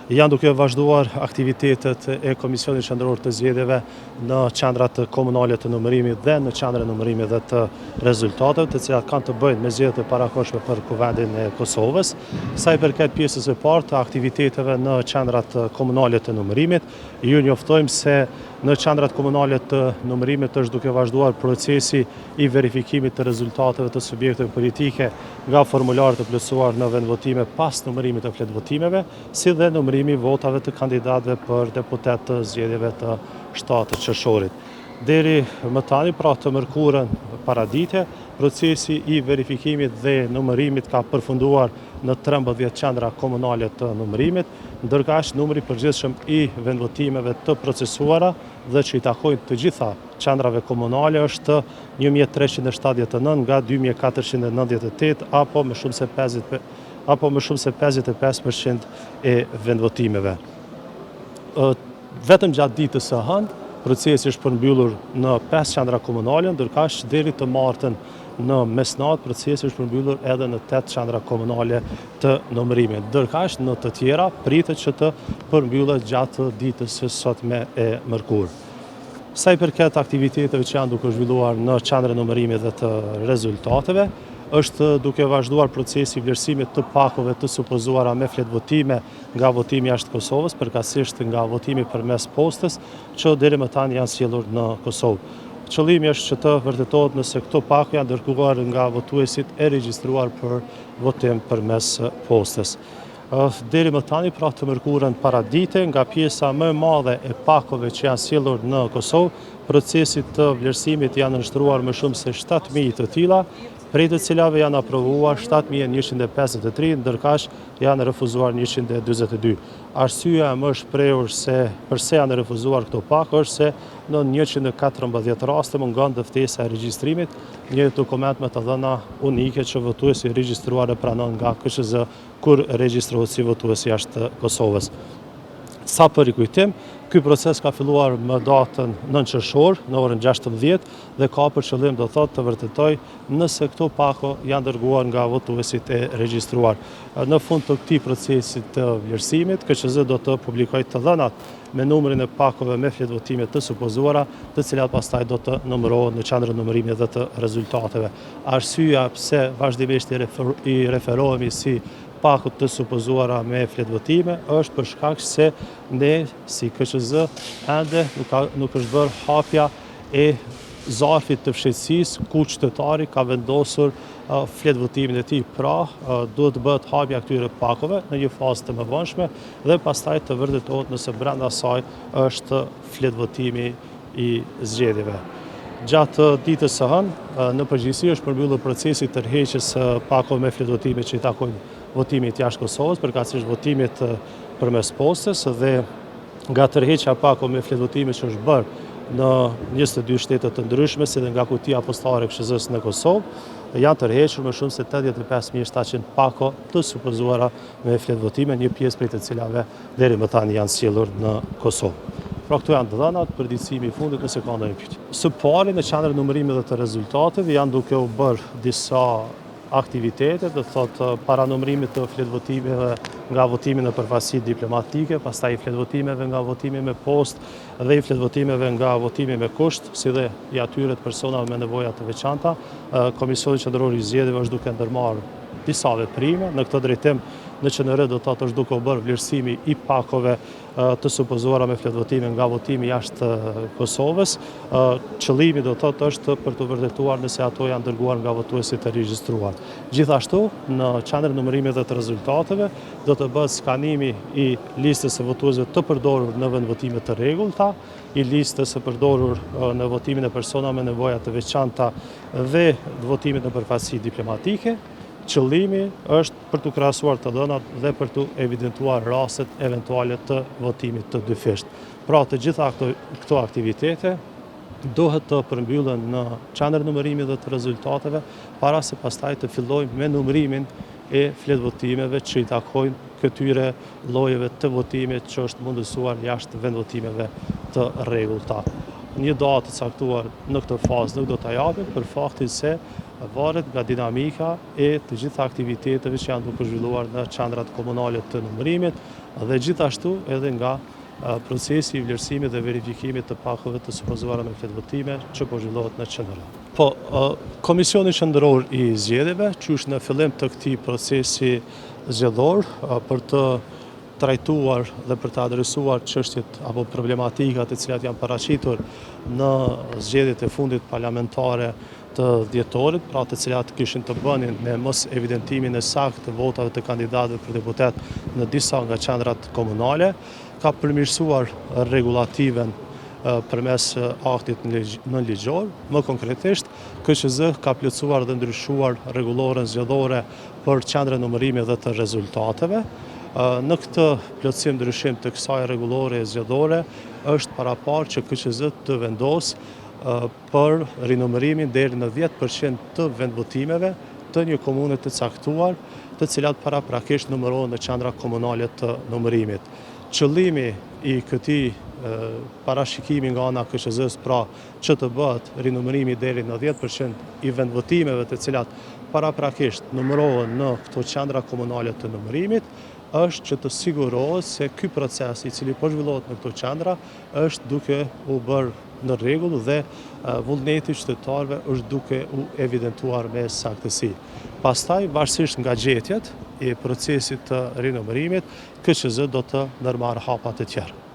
Janë duke vazhduar aktivitetet e Komisionit Qendror të Zgjedhjeve në qendrat komunale të numërimit dhe në qendrën e numërimit dhe të rezultateve, të cilat kanë të bëjnë me zgjedhjet e parakohshme për Kuvendin e Kosovës. Sa i përket pjesës së parë të aktiviteteve në qendrat komunale të numërimit, ju njoftojmë se në qendrat komunale të numërimit është duke vazhduar procesi i verifikimit të rezultateve të subjekteve politike nga formularët e plotësuar në vendvotime pas numërimit të fletvotimeve, si dhe numërimi votave të kandidatëve për deputet të zgjedhjeve të 7 qershorit. Deri më tani, pra të mërkurën paradite, procesi i verifikimit dhe numërimit ka përfunduar në 13 qendra komunale të numërimit, ndërkaq numri përgjithshëm i vendvotimeve të procesuara dhe që i takojnë të gjitha qendrave komunale është 1379 nga 2498 apo më shumë se 55% e vendvotimeve. Vetëm gjatë ditës së hënë, procesi është përmbyllur në 5 qendra komunale, ndërkaq deri të martën në mesnatë procesi është përmbyllur edhe në 8 qendra komunale të numërimit. Ndërkaq në të tjera pritet që të përmbyllet gjatë ditës së sotme e mërkurë. Sa i përket aktiviteteve që janë duke zhvilluar në qendrën e numërimit dhe të rezultateve, është duke vazhduar procesi i vlerësimit të pakove të supozuara me fletvotime nga votimi jashtë Kosovës, përkatësisht nga votimi përmes postës, që deri më tani janë sjellur në Kosovë. Qëllimi është që të vërtetohet nëse këto pakë janë dërguar nga votuesit e regjistruar për votim përmes postës. Deri më tani, pra të mërkurën paradite, nga pjesa më e madhe e pakove që janë sjellur në Kosovë, procesit të vlerësimit janë nënshtruar më shumë se 7.000 të tilla, prej të cilave janë aprovuar 7.153, ndërkaq janë refuzuar 142. Arsyeja më e shprehur se pse janë refuzuar këto pakë është se në 114 raste mungon dëftesa e regjistrimit, një dokument me të dhëna unike që votuesi regjistruar e pranon nga KQZ kur regjistrohet si votues jashtë Kosovës. Sa për rikujtim, ky proces ka filluar më datën 9 qershor në orën 16 dhe ka për qëllim do thotë të vërtetoj nëse këto pako janë dërguar nga votuesit e regjistruar. Në fund të këtij procesi të vlerësimit, KQZ do të publikojë të dhënat me numrin e pakove me fletvotime të supozuara, të cilat pastaj do të numërohen në qendrën e numërimit dhe të rezultateve. Arsyeja pse vazhdimisht i referohemi si pakut të supozuara me fletvotime është për shkak se ne si KQZ ende nuk është bërë hapja e zarfit të fshehtësisë ku qytetari ka vendosur fletvotimin e tij. Pra, duhet të bëhet hapja këtyre pakove në një fazë të mëvonshme dhe pastaj të vërtetohet nëse brenda saj është fletvotimi i zgjedhjeve. Gjatë ditës së hënë, në përgjithësi është përmbyllur procesi i tërheqjes së pakove me fletvotime që i takojnë votimit jashtë Kosovës, përkatësisht votimit përmes postës dhe nga tërheqja pakove me fletvotime që është bërë në 22 shtete të ndryshme, si dhe nga kutia postare e KQZ-s në Kosovë, janë tërhequr më shumë se 85.700 pako të supozuara me fletvotime, një pjesë prej të cilave deri më tani janë sjellur në Kosovë. Pra këto janë të dhënat, përditësimi i fundit nëse ka ndonjë pyetje. Së pari në qendrën e numërimit dhe të rezultateve janë duke u bërë disa aktivitete, do thotë paranumërimit të fletvotimeve nga votimi në përfaqësi diplomatike, pastaj i fletvotimeve nga votimi me postë dhe i fletvotimeve nga votimi me kusht, si dhe i atyre të personave me nevoja të veçanta. Komisioni Qendror i Zgjedhjeve është duke ndërmarrë disa veprime në këtë drejtim. Në QNR do të është duke u bërë vlerësimi i pakove të supozuara me fletvotime nga votimi jashtë Kosovës. Qëllimi do të është për të vërtetuar nëse ato janë dërguar nga votuesit e regjistruar. Gjithashtu, në qendrën e numërimit dhe të rezultateve do të bëhet skanimi i listës së votuesve të përdorur në vendvotime të rregullta, i listës së përdorur në votimin e personave me nevoja të veçanta dhe votimit në përfaqësi diplomatike. Qëllimi është për të krahasuar të dhënat dhe për të evidentuar rastet eventuale të votimit të dyfisht. Pra të gjitha këto aktivitete duhet të përmbyllen në qendrën e numërimit dhe të rezultateve para se pastaj të fillojmë me numërimin e fletvotimeve që i takojnë këtyre llojeve të votimit që është mundësuar jashtë vendvotimeve të rregullta. Një datë të caktuar në këtë fazë nuk do ta japim për faktin se varet nga dinamika e të gjitha aktiviteteve që janë duke zhvilluar në qendrat komunale të numërimit, dhe gjithashtu edhe nga procesi i vlerësimit dhe verifikimit të pakëve të supozuara me fletvotime që po zhvillohet në qendër. Po, Komisioni Qendror i Zgjedhjeve, qysh në fillim të këtij procesi zgjedhor për të trajtuar dhe për të adresuar çështjet apo problematikat të cilat janë paraqitur në zgjedhjet e fundit parlamentare të dhjetorit, pra të cilat kishin të bënin me mos evidentimin e saktë të votave të kandidatëve për deputet në disa nga qendrat komunale, ka përmirësuar rregullativen përmes aktit në ligjor. Më konkretisht, KQZ ka plotësuar dhe ndryshuar rregulloren zgjedhore për qendrën numërimi dhe të rezultateve. Në këtë plotësim ndryshim të kësaj rregullore zgjedhore është paraparë që KQZ të vendosë për rinumërimin deri në 10% të vendvotimeve të një komune të caktuar, të cilat paraprakisht numërohen në qendra komunale të numërimit. Qëllimi i këtij parashikimi nga ana KQZ-s, pra që të bëhet rinumërimi deri në 10% i vendvotimeve të cilat paraprakisht numërohen në këto qendra komunale të numërimit, është që të sigurohet se ky proces i cili po zhvillohet në këto qendra është duke u bërë në rregull dhe vullneti i qytetarëve është duke u evidentuar me saktësi. Pastaj, varësisht nga gjetjet e procesit të rinumërimit, KQZ do të ndërmarrë hapa të tjera.